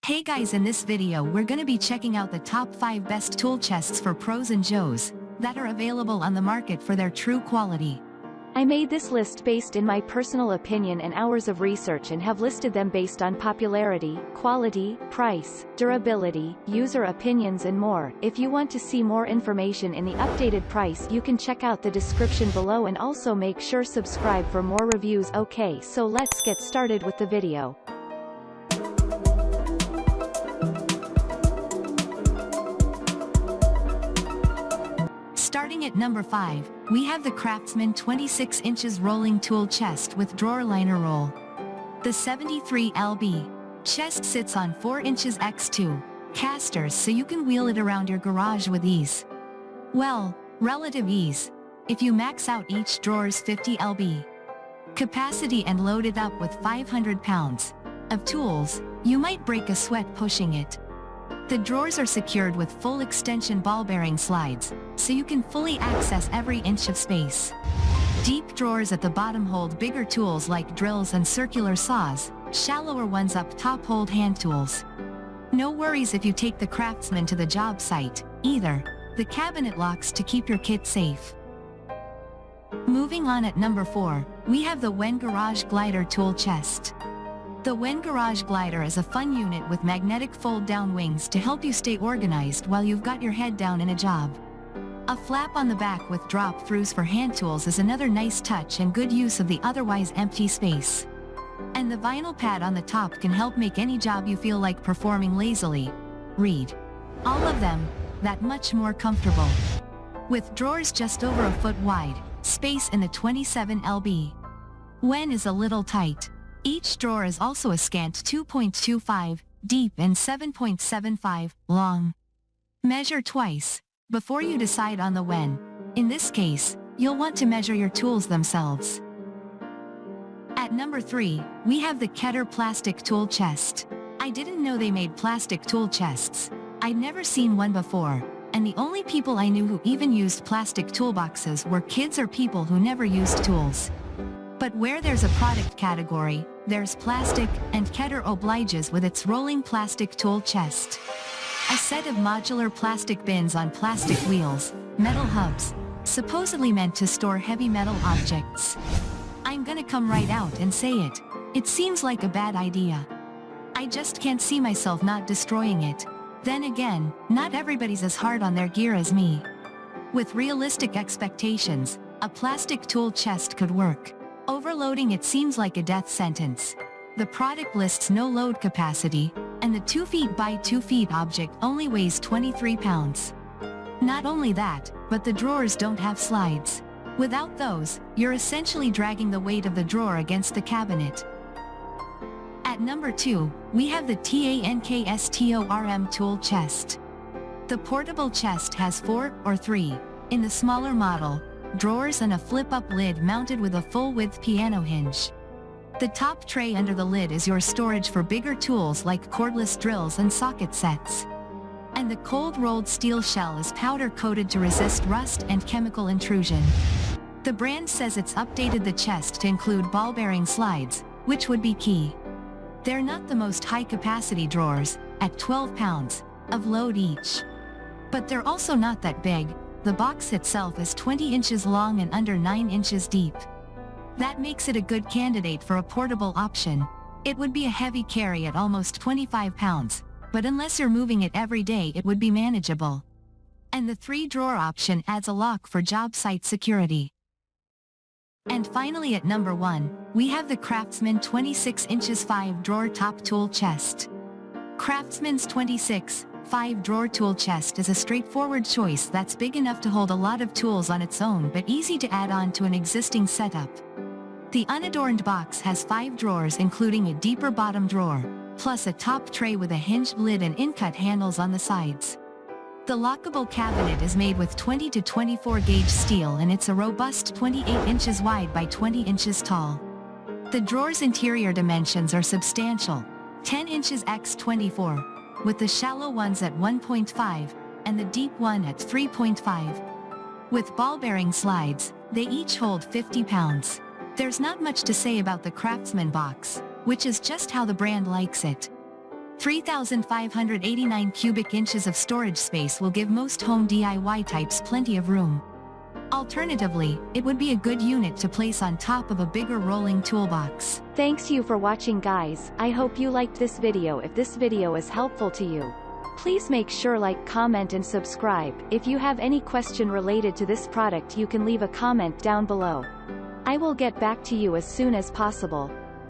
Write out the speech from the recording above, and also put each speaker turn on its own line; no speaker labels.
Hey guys, in this video we're gonna be checking out the top 5 best tool chests for pros and joes that are available on the market for their true quality.
I made this list based in my personal opinion and hours of research and have listed them based on popularity, quality, price, durability, user opinions and more. If you want to see more information in the updated price, you can check out the description below and also make sure subscribe for more reviews. Okay, so let's get started with the video.
Starting at number 5, we have the Craftsman 26 inches rolling tool chest with drawer liner roll. The 73lb chest sits on 4 inches x 2 casters, so you can wheel it around your garage with ease. Well, relative ease, if you max out each drawer's 50lb capacity and load it up with 500 pounds of tools, you might break a sweat pushing it. The drawers are secured with full extension ball bearing slides, so you can fully access every inch of space. Deep drawers at the bottom hold bigger tools like drills and circular saws, shallower ones up top hold hand tools. No worries if you take the Craftsman to the job site, either. The cabinet locks to keep your kit safe. Moving on at number 4, we have the Wen Garage Glider Tool Chest. The Wen Garage Glider is a fun unit with magnetic fold-down wings to help you stay organized while you've got your head down in a job. A flap on the back with drop-throughs for hand tools is another nice touch and good use of the otherwise empty space. And the vinyl pad on the top can help make any job you feel like performing lazily, read all of them, that much more comfortable. With drawers just over a foot wide, space in the 27lb Wen is a little tight. Each drawer is also a scant 2.25 deep and 7.75 long. Measure twice before you decide on the Wen. In this case, you'll want to measure your tools themselves. At number 3, we have the Keter plastic tool chest. I didn't know they made plastic tool chests. I'd never seen one before, and the only people I knew who even used plastic toolboxes were kids or people who never used tools. But where there's a product category, there's plastic, and Keter obliges with its rolling plastic tool chest. A set of modular plastic bins on plastic wheels, metal hubs, supposedly meant to store heavy metal objects. I'm gonna come right out and say it. It seems like a bad idea. I just can't see myself not destroying it. Then again, not everybody's as hard on their gear as me. With realistic expectations, a plastic tool chest could work. Overloading it seems like a death sentence. The product lists no load capacity, and the 2 feet by 2 feet object only weighs 23 pounds. Not only that, but the drawers don't have slides. Without those, you're essentially dragging the weight of the drawer against the cabinet. At number 2, we have the TANKSTORM tool chest. The portable chest has 4 or 3, in the smaller model, drawers and a flip-up lid mounted with a full-width piano hinge. The top tray under the lid is your storage for bigger tools like cordless drills and socket sets. And the cold-rolled steel shell is powder-coated to resist rust and chemical intrusion. The brand says it's updated the chest to include ball-bearing slides, which would be key. They're not the most high-capacity drawers, at 12 pounds of load each. But they're also not that big. The box itself is 20 inches long and under 9 inches deep. That makes it a good candidate for a portable option. It would be a heavy carry at almost 25 pounds, but unless you're moving it every day it would be manageable. And the 3-drawer option adds a lock for job site security. And finally at number 1, we have the Craftsman 26 inches 5-drawer top tool chest. Craftsman's 26 5-drawer tool chest is a straightforward choice that's big enough to hold a lot of tools on its own but easy to add on to an existing setup. The unadorned box has 5 drawers including a deeper bottom drawer, plus a top tray with a hinged lid and in-cut handles on the sides. The lockable cabinet is made with 20 to 24 gauge steel and it's a robust 28 inches wide by 20 inches tall. The drawer's interior dimensions are substantial, 10 inches x 24. With the shallow ones at 1.5, and the deep one at 3.5. With ball-bearing slides, they each hold 50 pounds. There's not much to say about the Craftsman box, which is just how the brand likes it. 3,589 cubic inches of storage space will give most home DIY types plenty of room. Alternatively, it would be a good unit to place on top of a bigger rolling toolbox.
Thanks you for watching guys, I hope you liked this video. If this video is helpful to you, please make sure like, comment and subscribe. If you have any question related to this product you can leave a comment down below. I will get back to you as soon as possible.